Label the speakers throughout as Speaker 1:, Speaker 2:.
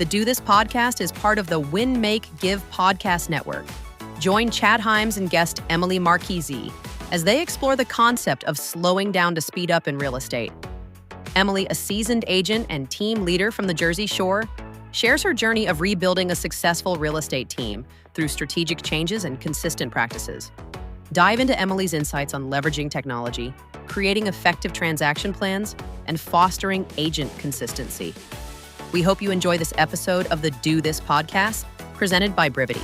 Speaker 1: The Do This podcast is part of the Win, Make, Give podcast network. Join Chad Hyams and guest Emily Marchese as they explore the concept of slowing down to speed up in real estate. Emily, a seasoned agent and team leader from the Jersey Shore, shares her journey of rebuilding a successful real estate team through strategic changes and consistent practices. Dive into Emily's insights on leveraging technology, creating effective transaction plans, and fostering agent consistency. We hope you enjoy this episode of the Do This podcast, presented by Brivity.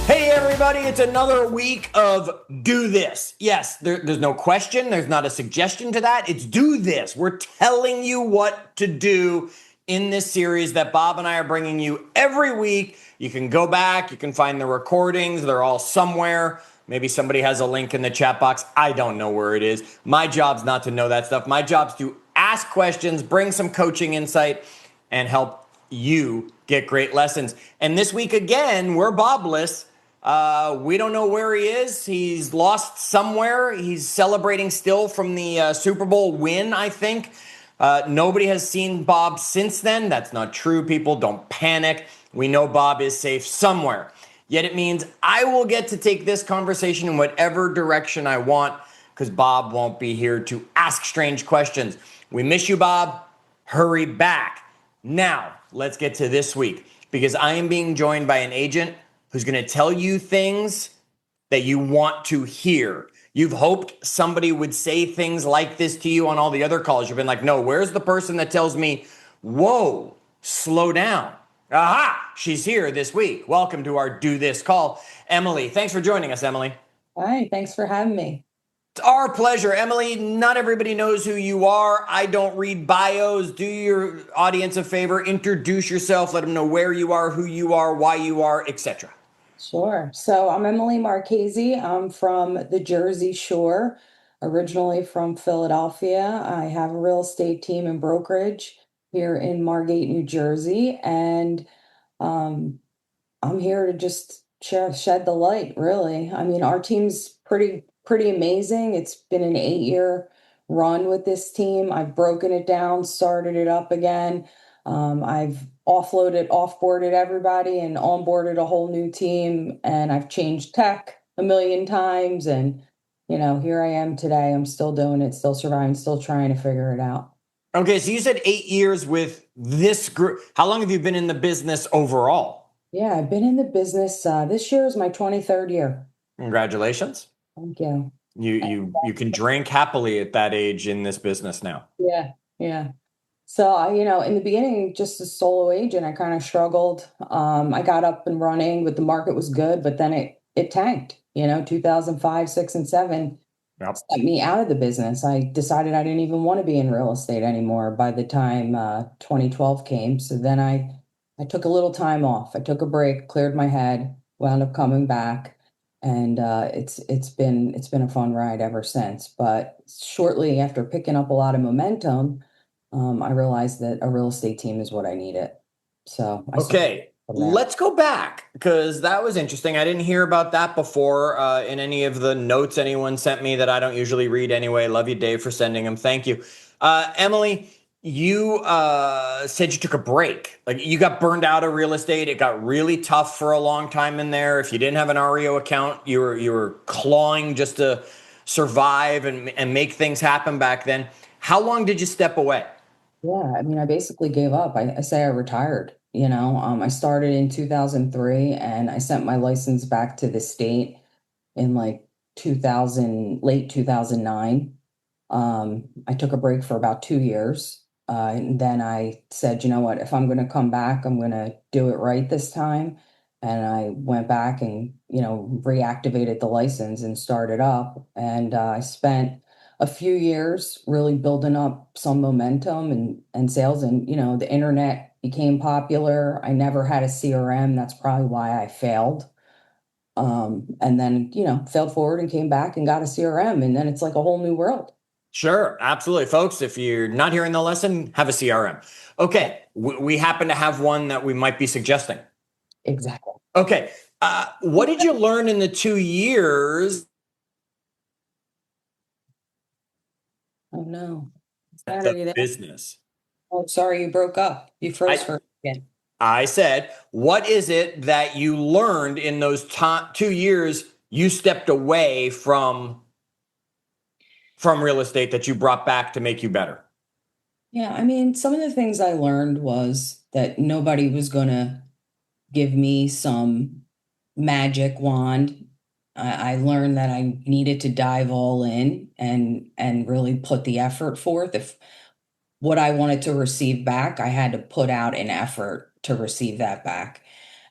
Speaker 2: Hey everybody, it's another week of Do This. Yes, there's no question, there's not a suggestion to that. It's Do This. We're telling you what to do in this series that Bob and I are bringing you every week. You can go back, you can find the recordings, they're all somewhere. Maybe somebody has a link in the chat box. I don't know where it is. My job's not to know that stuff. My job's to ask questions, bring some coaching insight, and help you get great lessons. And this week again, we're Bobless. We don't know where he is. He's lost somewhere. He's celebrating still from the Super Bowl win, I think. Nobody has seen Bob since then. That's not true, people. Don't panic. We know Bob is safe somewhere. Yet it means I will get to take this conversation in whatever direction I want because Bob won't be here to ask strange questions. We miss you, Bob. Hurry back. Now, let's get to this week because I am being joined by an agent who's going to tell you things that you want to hear. You've hoped somebody would say things like this to you on all the other calls. You've been like, no, where's the person that tells me, whoa, slow down? Aha, she's here this week. Welcome to our Do This call. Emily, thanks for joining us, Emily.
Speaker 3: Hi, thanks for having me.
Speaker 2: It's our pleasure. Emily, not everybody knows who you are. I don't read bios. Do your audience a favor. Introduce yourself. Let them know where you are, who you are, why you are, etc.
Speaker 3: Sure. So I'm Emily Marchese. I'm from the Jersey Shore, originally from Philadelphia. I have a real estate team and brokerage here in Margate, New Jersey, and I'm here to just shed the light, really. I mean, our team's pretty amazing. It's been an 8-year run with this team. I've broken it down, started it up again. I've offboarded everybody and onboarded a whole new team, and I've changed tech a million times. And, here I am today. I'm still doing it, still surviving, still trying to figure it out.
Speaker 2: Okay, so you said 8 years with this group. How long have you been in the business overall?
Speaker 3: Yeah, I've been in the business. This year is my 23rd year.
Speaker 2: Congratulations.
Speaker 3: Thank you.
Speaker 2: You can drink happily at that age in this business now.
Speaker 3: Yeah. So, in the beginning, just a solo agent, I kind of struggled. I got up and running, but the market was good, but then it tanked, 2005, 6, and 7.
Speaker 2: Yep.
Speaker 3: Sent me out of the business. I decided I didn't even want to be in real estate anymore by the time 2012 came. So then I took a little time off. I took a break, cleared my head, wound up coming back, and it's been a fun ride ever since. But shortly after picking up a lot of momentum, I realized that a real estate team is what I needed. So
Speaker 2: let's go back because that was interesting. I didn't hear about that before in any of the notes anyone sent me that I don't usually read anyway. Love you, Dave, for sending them. Thank you. Emily, you said you took a break. Like you got burned out of real estate. It got really tough for a long time in there. If you didn't have an REO account, you were clawing just to survive and make things happen back then. How long did you step away?
Speaker 3: Yeah, I mean, I basically gave up. I say I retired. I started in 2003 and I sent my license back to the state in like late 2009. I took a break for about 2 years. And then I said, you know what, if I'm going to come back, I'm going to do it right this time. And I went back and, reactivated the license and started up. And I spent a few years really building up some momentum and sales. And, the internet became popular. I never had a CRM. That's probably why I failed. And then, failed forward and came back and got a CRM. And then it's like a whole new world.
Speaker 2: Sure. Absolutely. Folks, if you're not hearing the lesson, have a CRM. Okay. We happen to have one that we might be suggesting.
Speaker 3: Exactly.
Speaker 2: Okay. What did you learn in the 2 years?
Speaker 3: Oh, no. Chad, are
Speaker 2: the
Speaker 3: you there?
Speaker 2: business.
Speaker 3: Oh, sorry, you broke up. You froze
Speaker 2: I
Speaker 3: for a second.
Speaker 2: I said, what is it that you learned in those 2 years you stepped away from real estate that you brought back to make you better?
Speaker 3: Yeah, I mean, some of the things I learned was that nobody was going to give me some magic wand. I learned that I needed to dive all in and really put the effort forth. If what I wanted to receive back, I had to put out an effort to receive that back.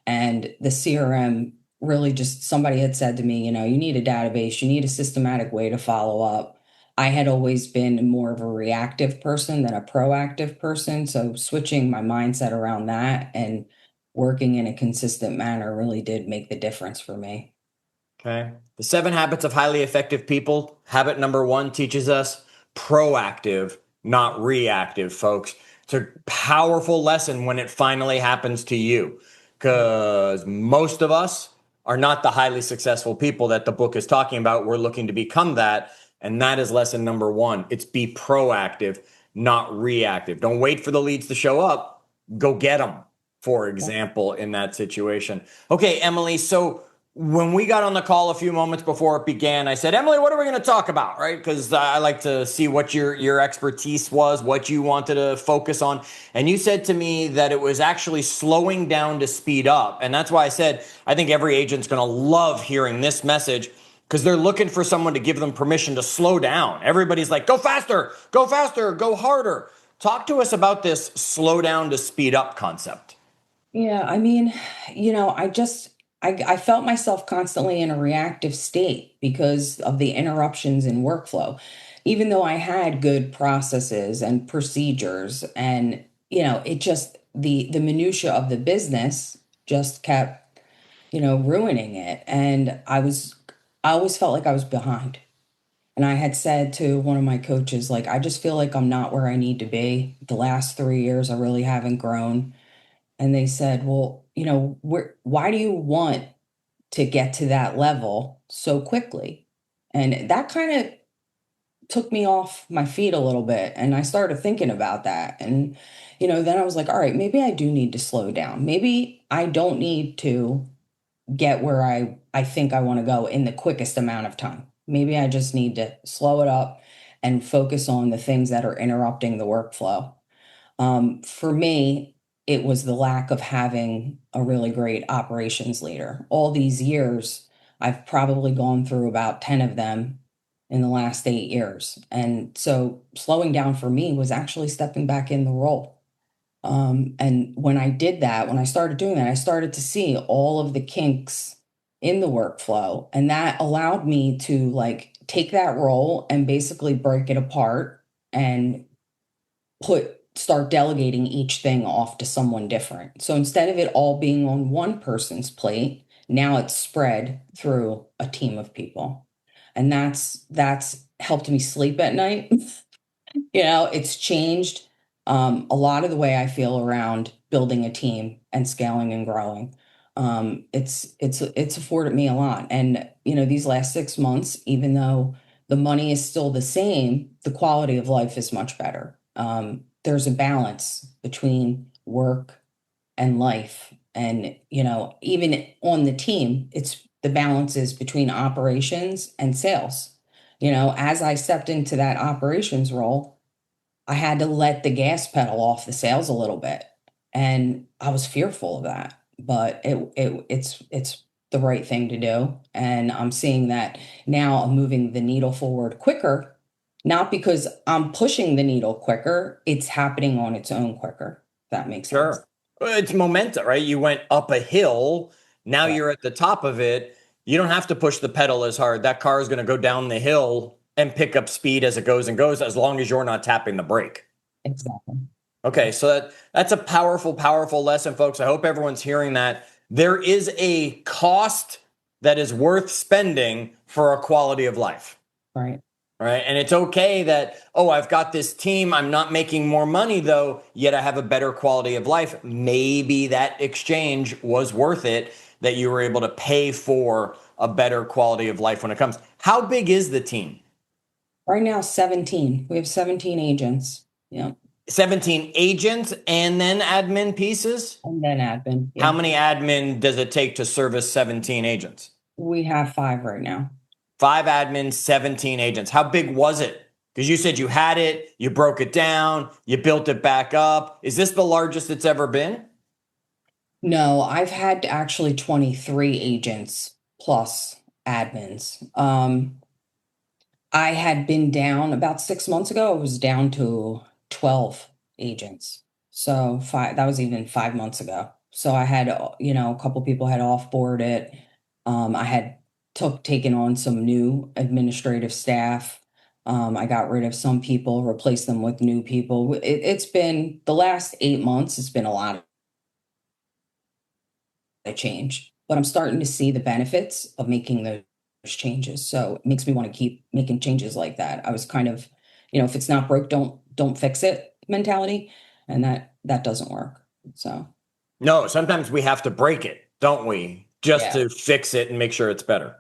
Speaker 3: And the CRM really just somebody had said to me, you need a database, you need a systematic way to follow up. I had always been more of a reactive person than a proactive person. So switching my mindset around that and working in a consistent manner really did make the difference for me.
Speaker 2: Okay. The 7 habits of highly effective people. Habit number 1 teaches us proactive, not reactive, folks. It's a powerful lesson when it finally happens to you, because most of us are not the highly successful people that the book is talking about. We're looking to become that. And that is lesson number 1. It's be proactive, not reactive. Don't wait for the leads to show up. Go get them, for example, in that situation. Okay, Emily, so when we got on the call a few moments before it began, I said, Emily, what are we going to talk about? Right? Because I like to see what your expertise was, what you wanted to focus on. And you said to me that it was actually slowing down to speed up. And that's why I said, I think every agent's going to love hearing this message, because they're looking for someone to give them permission to slow down. Everybody's like, go faster, go harder. Talk to us about this slow down to speed up concept.
Speaker 3: Yeah, I mean, I felt myself constantly in a reactive state because of the interruptions in workflow. Even though I had good processes and procedures, and it just the minutia of the business just kept, ruining it. And I always felt like I was behind. And I had said to one of my coaches, like, I just feel like I'm not where I need to be. The last 3 years, I really haven't grown. And they said, well, why do you want to get to that level so quickly? And that kind of took me off my feet a little bit. And I started thinking about that. And, then I was like, all right, maybe I do need to slow down. Maybe I don't need to get where I think I want to go in the quickest amount of time. Maybe I just need to slow it up and focus on the things that are interrupting the workflow. For me, it was the lack of having a really great operations leader. All these years, I've probably gone through about 10 of them in the last 8 years. And so slowing down for me was actually stepping back in the role. And when I did that, when I started doing that, I started to see all of the kinks in the workflow. And that allowed me to like take that role and basically break it apart and start delegating each thing off to someone different. So instead of it all being on one person's plate, now it's spread through a team of people. And that's helped me sleep at night. It's changed a lot of the way I feel around building a team and scaling and growing. It's afforded me a lot. And these last 6 months, even though the money is still the same, the quality of life is much better. There's a balance between work and life. And, even on the team, the balance is between operations and sales. As I stepped into that operations role, I had to let the gas pedal off the sales a little bit. And I was fearful of that, but it's the right thing to do. And I'm seeing that now I'm moving the needle forward quicker, not because I'm pushing the needle quicker, it's happening on its own quicker. If that makes sense.
Speaker 2: Sure. Well, it's momentum, right? You went up a hill. Now
Speaker 3: Right.
Speaker 2: you're at the top of it. You don't have to push the pedal as hard. That car is going to go down the hill and pick up speed as it goes and goes, as long as you're not tapping the brake.
Speaker 3: Exactly.
Speaker 2: Okay, so that's a powerful, powerful lesson, folks. I hope everyone's hearing that. There is a cost that is worth spending for a quality of life.
Speaker 3: Right.
Speaker 2: Right. And it's okay that, oh, I've got this team. I'm not making more money, though, yet I have a better quality of life. Maybe that exchange was worth it, that you were able to pay for a better quality of life when it comes. How big is the team?
Speaker 3: Right now, 17. We have 17 agents. Yeah.
Speaker 2: 17 agents and then admin pieces?
Speaker 3: And then admin.
Speaker 2: How
Speaker 3: Yeah.
Speaker 2: many admin does it take to service 17 agents?
Speaker 3: We have 5 right now.
Speaker 2: 5 admins, 17 agents. How big was it? Because you said you had it, you broke it down, you built it back up. Is this the largest it's ever been?
Speaker 3: No, I've had actually 23 agents plus admins. I had been down about 6 months ago. I was down to 12 agents. So that was even 5 months ago. So I had, a couple people had offboard it. I had taken on some new administrative staff. I got rid of some people, replaced them with new people. It's been the last 8 months. It's been a lot of change, but I'm starting to see the benefits of making those changes. So it makes me want to keep making changes like that. I was kind of, if it's not broke, don't fix it mentality, and that doesn't work. So
Speaker 2: No, sometimes we have to break it, don't we? Just
Speaker 3: yeah,
Speaker 2: to fix it and make sure it's better.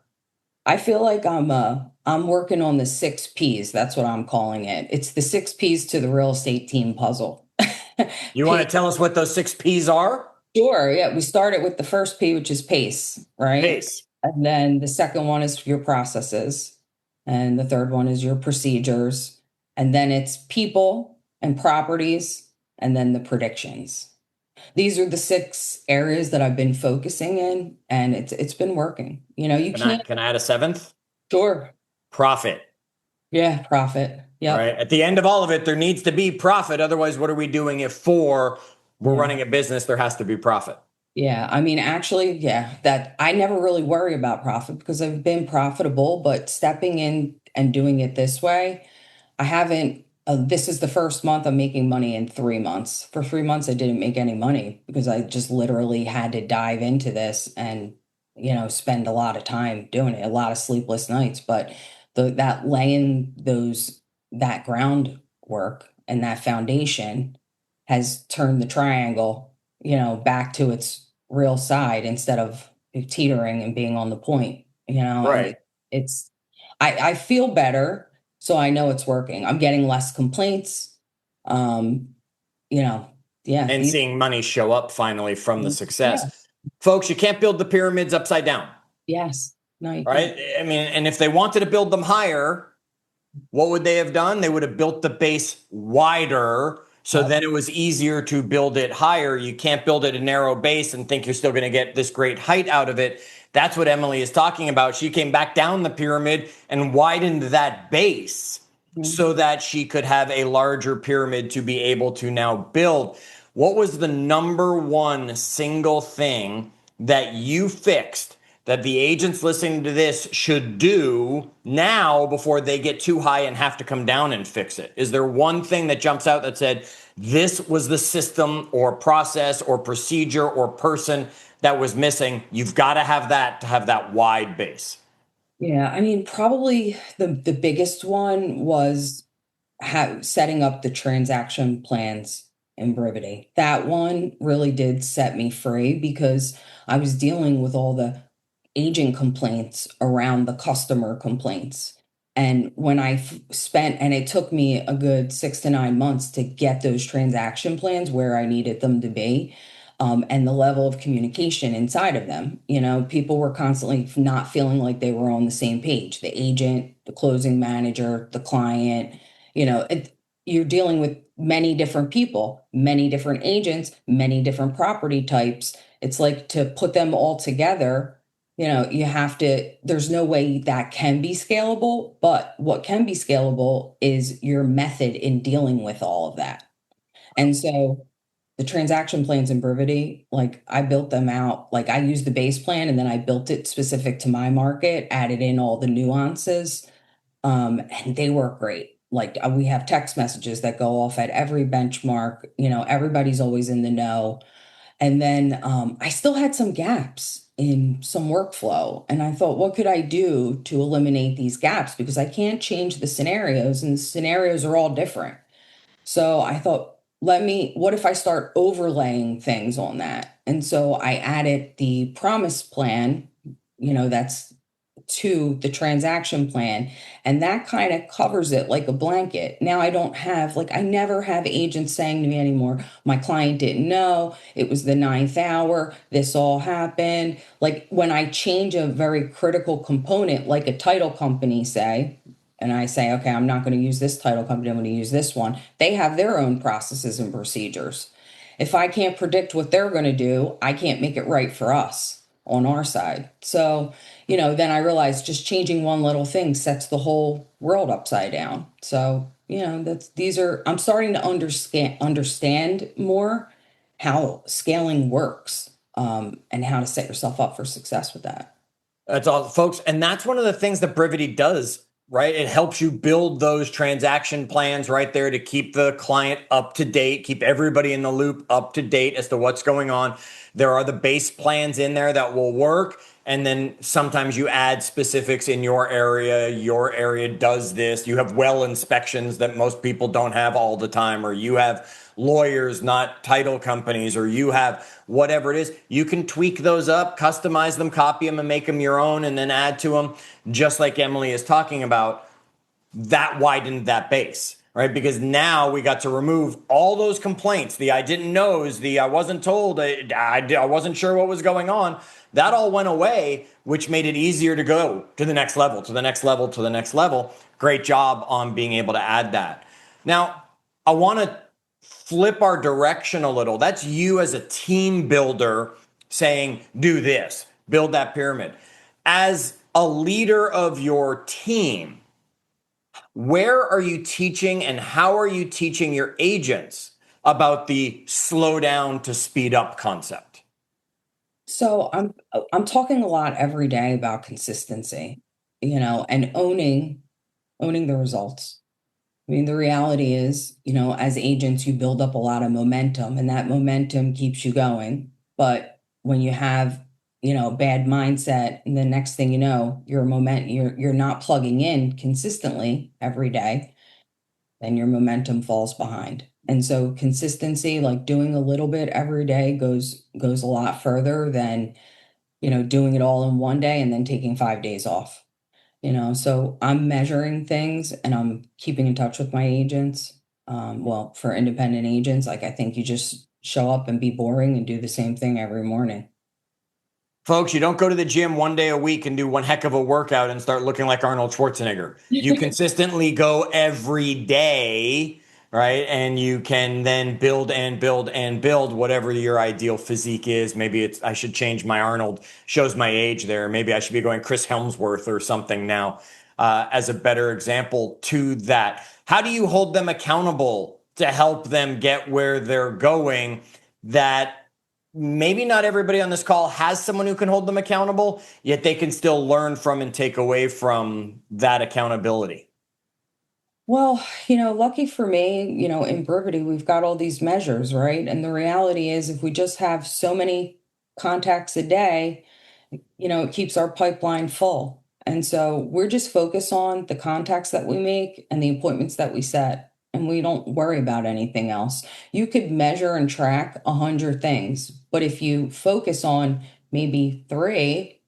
Speaker 3: I feel like I'm working on the 6 P's. That's what I'm calling it. It's the 6 P's to the real estate team puzzle.
Speaker 2: You want to tell us what those 6 P's are?
Speaker 3: Sure. Yeah. We started with the first P, which is pace, right?
Speaker 2: Pace.
Speaker 3: And then the second one is your processes. And the third one is your procedures. And then it's people and properties. And then the predictions. These are the 6 areas that I've been focusing in. And it's been working. You can't.
Speaker 2: Can I add a 7th?
Speaker 3: Sure.
Speaker 2: Profit.
Speaker 3: Yeah. Profit. Yeah.
Speaker 2: Right. At the end of all of it, there needs to be profit. Otherwise, what are we doing it for? We're running a business. There has to be profit.
Speaker 3: Yeah, I mean, actually, yeah, that I never really worry about profit because I've been profitable, but stepping in and doing it this way, I haven't. This is the first month I'm making money in 3 months. For 3 months, I didn't make any money because I just literally had to dive into this and, spend a lot of time doing it, a lot of sleepless nights. But that laying that groundwork and that foundation has turned the triangle, back to its real side instead of teetering and being on the point, and
Speaker 2: Right.
Speaker 3: it's I feel better, so I know it's working. I'm getting less complaints. Um, yeah,
Speaker 2: And seeing money show up finally from the
Speaker 3: yeah,
Speaker 2: success. Folks, you can't build the pyramids upside down.
Speaker 3: yes. No, you
Speaker 2: Right.
Speaker 3: can't.
Speaker 2: I mean, and if they wanted to build them higher, what would they have done? They would have built the base wider. So
Speaker 3: Yep.
Speaker 2: then it was easier to build it higher. You can't build it a narrow base and think you're still going to get this great height out of it. That's what Emily is talking about. She came back down the pyramid and widened that base so that she could have a larger pyramid to be able to now build. What was the number one single thing that you fixed that the agents listening to this should do now before they get too high and have to come down and fix it? Is there one thing that jumps out that said, this was the system or process or procedure or person that was missing? You've got to have that wide base.
Speaker 3: Yeah, I mean, probably the biggest one was setting up the transaction plans in Brivity. That one really did set me free because I was dealing with all the agent complaints around the customer complaints. And when spent, and it took me a good 6 to 9 months to get those transaction plans where I needed them to be, and the level of communication inside of them. People were constantly not feeling like they were on the same page. The agent, the closing manager, the client, you're dealing with many different people, many different agents, many different property types. It's like to put them all together, there's no way that can be scalable, but what can be scalable is your method in dealing with all of that. And so the transaction plans in Brivity, like I built them out, like I used the base plan and then I built it specific to my market, added in all the nuances, and they work great. Like we have text messages that go off at every benchmark, everybody's always in the know. And then I still had some gaps in some workflow. And I thought, what could I do to eliminate these gaps? Because I can't change the scenarios, and the scenarios are all different. So I thought, what if I start overlaying things on that? And so I added the promise plan, that's to the transaction plan. And that kind of covers it like a blanket. Now I don't have, like, I never have agents saying to me anymore, my client didn't know, it was the ninth hour, this all happened. Like when I change a very critical component, like a title company, say, and I say, okay, I'm not going to use this title company, I'm going to use this one. They have their own processes and procedures. If I can't predict what they're going to do, I can't make it right for us on our side. So, then I realized just changing one little thing sets the whole world upside down. So, I'm starting to understand more how scaling works, and how to set yourself up for success with that.
Speaker 2: That's all, folks. And that's one of the things that Brivity does, right? It helps you build those transaction plans right there to keep the client up to date, keep everybody in the loop up to date as to what's going on. There are the base plans in there that will work. And then sometimes you add specifics in your area. Your area does this. You have well inspections that most people don't have all the time, or you have lawyers, not title companies, or you have whatever it is. You can tweak those up, customize them, copy them, and make them your own, and then add to them, just like Emily is talking about. That widened that base, right? Because now we got to remove all those complaints. The I didn't knows, the I wasn't told, I wasn't sure what was going on. That all went away, which made it easier to go to the next level, to the next level, to the next level. Great job on being able to add that. Now, I want to flip our direction a little. That's you as a team builder saying, do this, build that pyramid. As a leader of your team, where are you teaching and how are you teaching your agents about the slow down to speed up concept?
Speaker 3: So I'm talking a lot every day about consistency, and owning the results. I mean, the reality is, as agents, you build up a lot of momentum and that momentum keeps you going. But when you have, a bad mindset, and the next thing you know, you're not plugging in consistently every day, then your momentum falls behind. And so consistency, like doing a little bit every day goes a lot further than, doing it all in one day and then taking 5 days off. So I'm measuring things and I'm keeping in touch with my agents. Well, for independent agents, like I think you just show up and be boring and do the same thing every morning.
Speaker 2: Folks, you don't go to the gym one day a week and do one heck of a workout and start looking like Arnold Schwarzenegger. You consistently go every day, right? And you can then build and build and build whatever your ideal physique is. Maybe I should change my Arnold, shows my age there. Maybe I should be going Chris Hemsworth or something now, as a better example to that. How do you hold them accountable to help them get where they're going? That maybe not everybody on this call has someone who can hold them accountable, yet they can still learn from and take away from that accountability.
Speaker 3: Well, lucky for me, in Brivity, we've got all these measures, right? And the reality is, if we just have so many contacts a day, it keeps our pipeline full. And so we're just focused on the contacts that we make and the appointments that we set. And we don't worry about anything else. You could measure and track 100 things, but if you focus on maybe 3,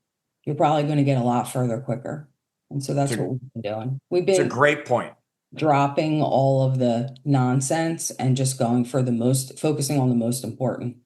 Speaker 3: you're probably going to get a lot further quicker. And so that's what we've been doing.
Speaker 2: It's a great point.
Speaker 3: Dropping all of the nonsense and just focusing on the most important.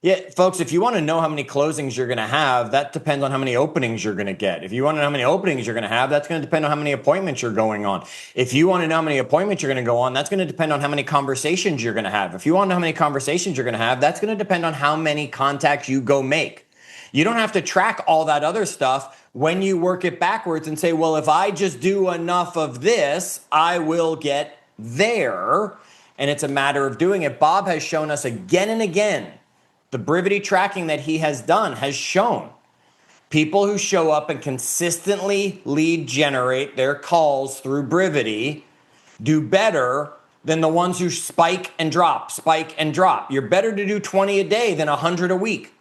Speaker 2: Yeah, folks, if you want to know how many closings you're going to have, that depends on how many openings you're going to get. If you want to know how many openings you're going to have, that's going to depend on how many appointments you're going on. If you want to know how many appointments you're going to go on, that's going to depend on how many conversations you're going to have. If you want to know how many conversations you're going to have, that's going to depend on how many contacts you go make. You don't have to track all that other stuff when you work it backwards and say, well, if I just do enough of this, I will get there. And it's a matter of doing it. Bob has shown us again and again, the Brivity tracking that he has done has shown people who show up and consistently lead generate their calls through Brivity do better than the ones who spike and drop. You're better to do 20 a day than 100 a week.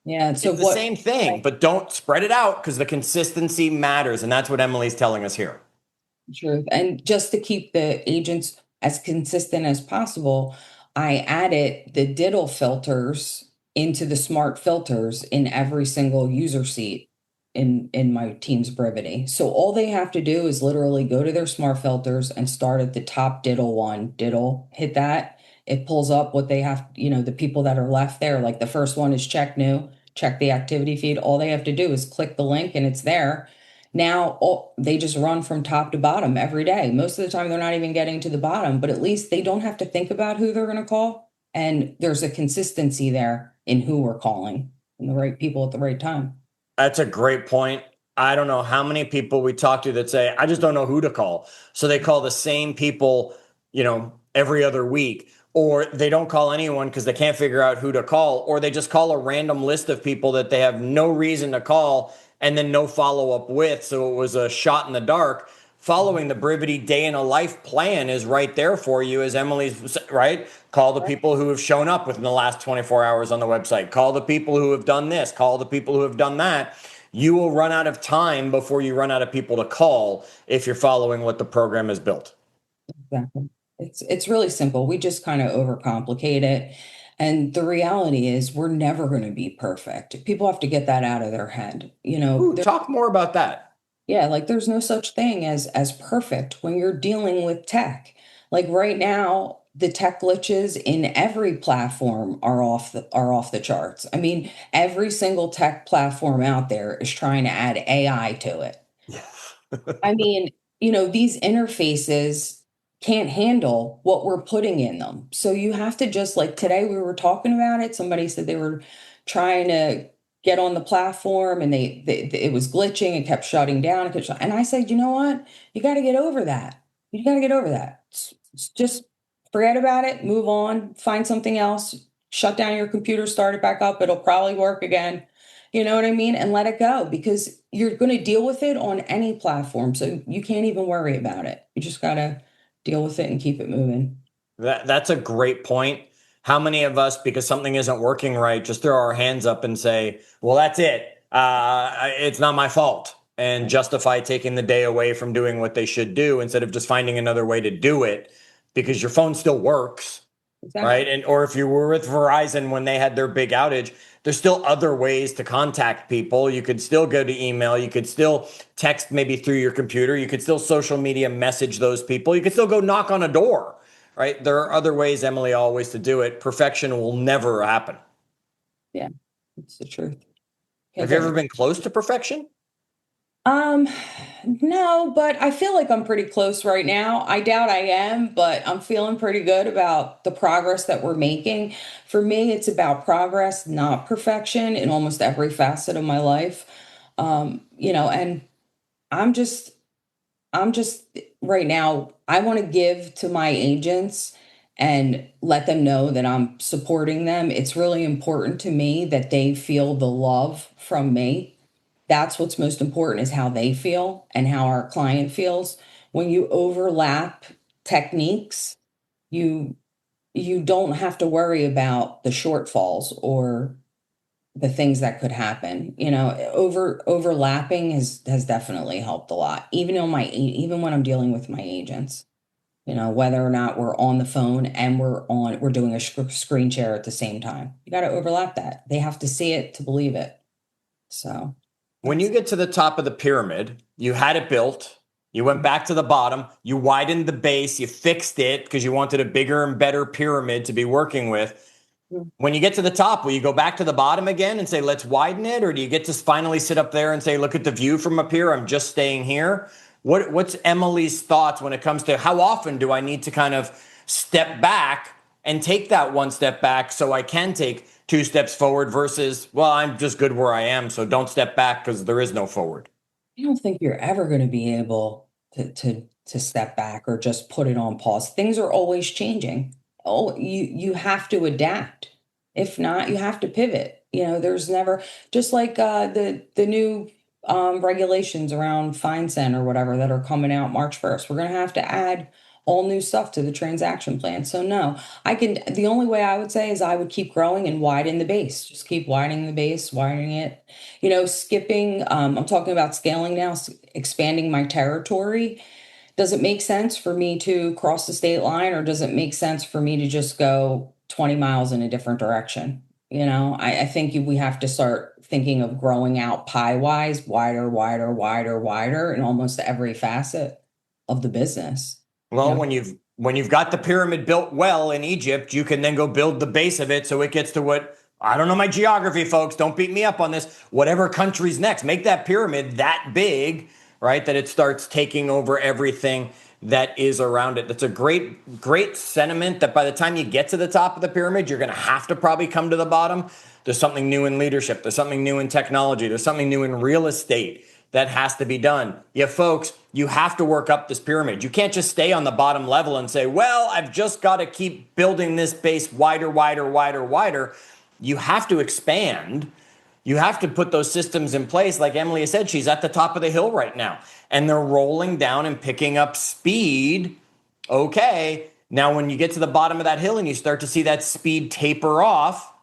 Speaker 3: Yeah,
Speaker 2: so it's the same thing, but don't spread it out because the consistency matters. And that's what Emily's telling us here.
Speaker 3: Truth. And just to keep the agents as consistent as possible, I added the diddle filters into the smart filters in every single user seat. in my team's Brivity. So all they have to do is literally go to their smart filters and start at the top diddle one, diddle, hit that. It pulls up what they have, the people that are left there. Like the first one is check new, check the activity feed. All they have to do is click the link and it's there. Now they just run from top to bottom every day. Most of the time, they're not even getting to the bottom, but at least they don't have to think about who they're going to call. And there's a consistency there in who we're calling and the right people at the right time.
Speaker 2: That's a great point. I don't know how many people we talk to that say, I just don't know who to call. So they call the same people, every other week, or they don't call anyone because they can't figure out who to call, or they just call a random list of people that they have no reason to call and then no follow up with. So it was a shot in the dark. Following the Brivity day in a life plan is right there for you, as Emily's right. Call the people who have shown up within the last 24 hours on the website. Call the people who have done this. Call the people who have done that. You will run out of time before you run out of people to call if you're following what the program has built.
Speaker 3: Exactly. It's really simple. We just kind of overcomplicate it. And the reality is we're never going to be perfect. People have to get that out of their head.
Speaker 2: Ooh, talk more about that.
Speaker 3: Yeah, like there's no such thing as perfect when you're dealing with tech. Like right now, the tech glitches in every platform are off the charts. I mean, every single tech platform out there is trying to add AI to it.
Speaker 2: Yeah.
Speaker 3: I mean, these interfaces can't handle what we're putting in them. So you have to just like today we were talking about it. Somebody said they were trying to get on the platform and they it was glitching and kept shutting down. And I said, you know what? You got to get over that. You got to get over that. Just forget about it, move on, find something else, shut down your computer, start it back up. It'll probably work again. You know what I mean? And let it go because you're going to deal with it on any platform. So you can't even worry about it. You just got to deal with it and keep it moving.
Speaker 2: That's a great point. How many of us, because something isn't working right, just throw our hands up and say, well, that's it. It's not my fault. And justify taking the day away from doing what they should do instead of just finding another way to do it because your phone still works.
Speaker 3: Exactly.
Speaker 2: Right. And or if you were with Verizon when they had their big outage, there's still other ways to contact people. You could still go to email. You could still text maybe through your computer. You could still social media message those people. You could still go knock on a door. Right. There are other ways, Emily, always to do it. Perfection will never happen.
Speaker 3: Yeah, it's the truth.
Speaker 2: Have you ever been close to perfection?
Speaker 3: No, but I feel like I'm pretty close right now. I doubt I am, but I'm feeling pretty good about the progress that we're making. For me, it's about progress, not perfection in almost every facet of my life. And I'm just I'm just right now, I want to give to my agents and let them know that I'm supporting them. It's really important to me that they feel the love from me. That's what's most important is how they feel and how our client feels. When you overlap techniques, you you don't have to worry about the shortfalls or the things that could happen. Overlapping has definitely helped a lot. Even when I'm dealing with my agents, whether or not we're on the phone and we're doing a screen share at the same time. You got to overlap that. They have to see it to believe it. So
Speaker 2: when you get to the top of the pyramid, you had it built, you went back to the bottom, you widened the base, you fixed it because you wanted a bigger and better pyramid to be working with. When you get to the top, will you go back to the bottom again and say, let's widen it? Or do you get to finally sit up there and say, look at the view from up here, I'm just staying here? What's Emily's thoughts when it comes to how often do I need to kind of step back and take that one step back so I can take two steps forward versus, well, I'm just good where I am, so don't step back because there is no forward?
Speaker 3: I don't think you're ever going to be able to step back or just put it on pause. Things are always changing. Oh, you have to adapt. If not, you have to pivot. There's never just like the new regulations around FineSend or whatever that are coming out March 1st. We're going to have to add all new stuff to the transaction plan. So no, the only way I would say is I would keep growing and widen the base. Just keep widening the base, widening it, skipping. I'm talking about scaling now, expanding my territory. Does it make sense for me to cross the state line or does it make sense for me to just go 20 miles in a different direction? I think we have to start thinking of growing out pie-wise, wider, wider, wider, wider in almost every facet of the business.
Speaker 2: Well, when you've got the pyramid built well in Egypt, you can then go build the base of it so it gets to what, I don't know my geography, folks, don't beat me up on this, whatever country's next. Make that pyramid that big, right, that it starts taking over everything that is around it. That's a great sentiment that by the time you get to the top of the pyramid, you're going to have to probably come to the bottom. There's something new in leadership. There's something new in technology. There's something new in real estate that has to be done. Yeah, folks, you have to work up this pyramid. You can't just stay on the bottom level and say, well, I've just got to keep building this base wider, wider, wider, wider. You have to expand. You have to put those systems in place. Like Emily has said, she's at the top of the hill right now, and they're rolling down and picking up speed. Okay, now when you get to the bottom of that hill and you start to see that speed taper off,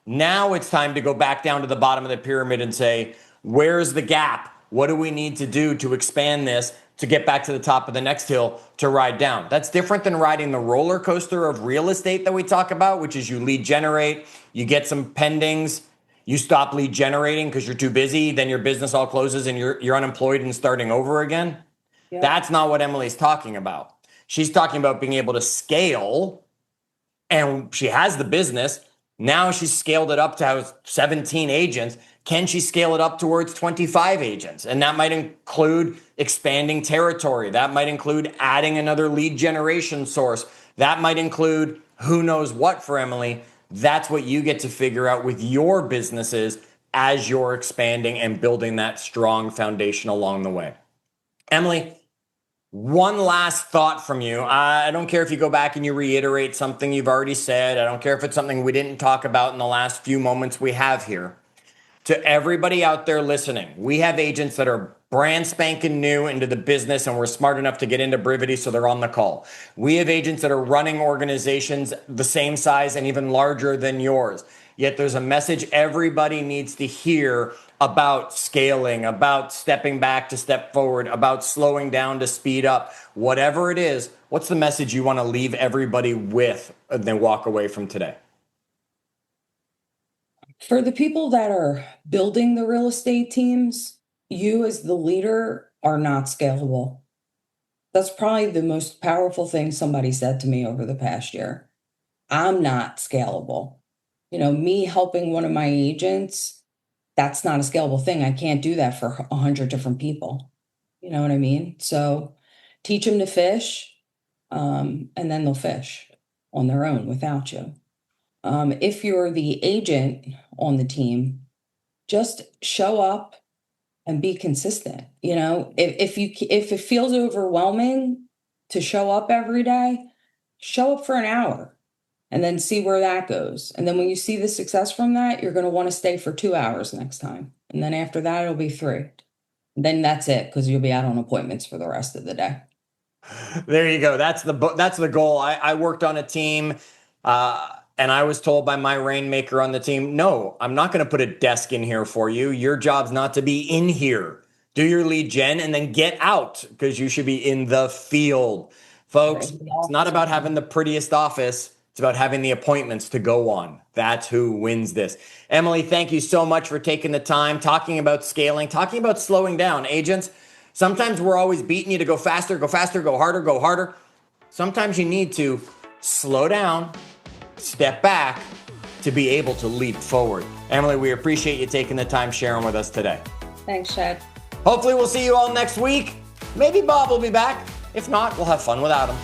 Speaker 2: now it's time to go back down to the bottom of the pyramid and say, where's the gap? What do we need to do to expand this to get back to the top of the next hill to ride down? That's different than riding the roller coaster of real estate that we talk about, which is you lead generate, you get some pendings, you stop lead generating because you're too busy, then your business all closes and you're unemployed and starting over again. Yeah. That's not what Emily's talking about. She's talking about being able to scale, and she has the business. Now she's scaled it up to have 17 agents. Can she scale it up towards 25 agents? And that might include expanding territory. That might include adding another lead generation source. That might include who knows what for Emily. That's what you get to figure out with your businesses as you're expanding and building that strong foundation along the way. Emily, one last thought from you. I don't care if you go back and you reiterate something you've already said. I don't care if it's something we didn't talk about in the last few moments we have here. To everybody out there listening, we have agents that are brand spanking new into the business, and we're smart enough to get into Brivity, so they're on the call. We have agents that are running organizations the same size and even larger than yours. Yet there's a message everybody needs to hear about scaling, about stepping back to step forward, about slowing down to speed up. Whatever it is, what's the message you want to leave everybody with and then walk away from today?
Speaker 3: For the people that are building the real estate teams, you as the leader are not scalable. That's probably the most powerful thing somebody said to me over the past year. I'm not scalable. Me helping one of my agents, that's not a scalable thing. I can't do that for 100 different people. You know what I mean? So teach them to fish, and then they'll fish on their own without you. If you're the agent on the team, just show up and be consistent. If it feels overwhelming to show up every day, show up for an hour and then see where that goes. And then when you see the success from that, you're going to want to stay for 2 hours next time. And then after that, it'll be 3. Then that's it, because you'll be out on appointments for the rest of the day.
Speaker 2: There you go. That's the goal. I worked on a team, and I was told by my rainmaker on the team, no, I'm not going to put a desk in here for you. Your job's not to be in here. Do your lead gen and then get out, because you should be in the field. Folks, it's not about having the prettiest office. It's about having the appointments to go on. That's who wins this. Emily, thank you so much for taking the time, talking about scaling, talking about slowing down. Agents, sometimes we're always beating you to go faster, go harder, go harder. Sometimes you need to slow down, step back to be able to leap forward. Emily, we appreciate you taking the time sharing with us today.
Speaker 3: Thanks, Chad.
Speaker 2: Hopefully we'll see you all next week. Maybe Bob will be back. If not, we'll have fun without him.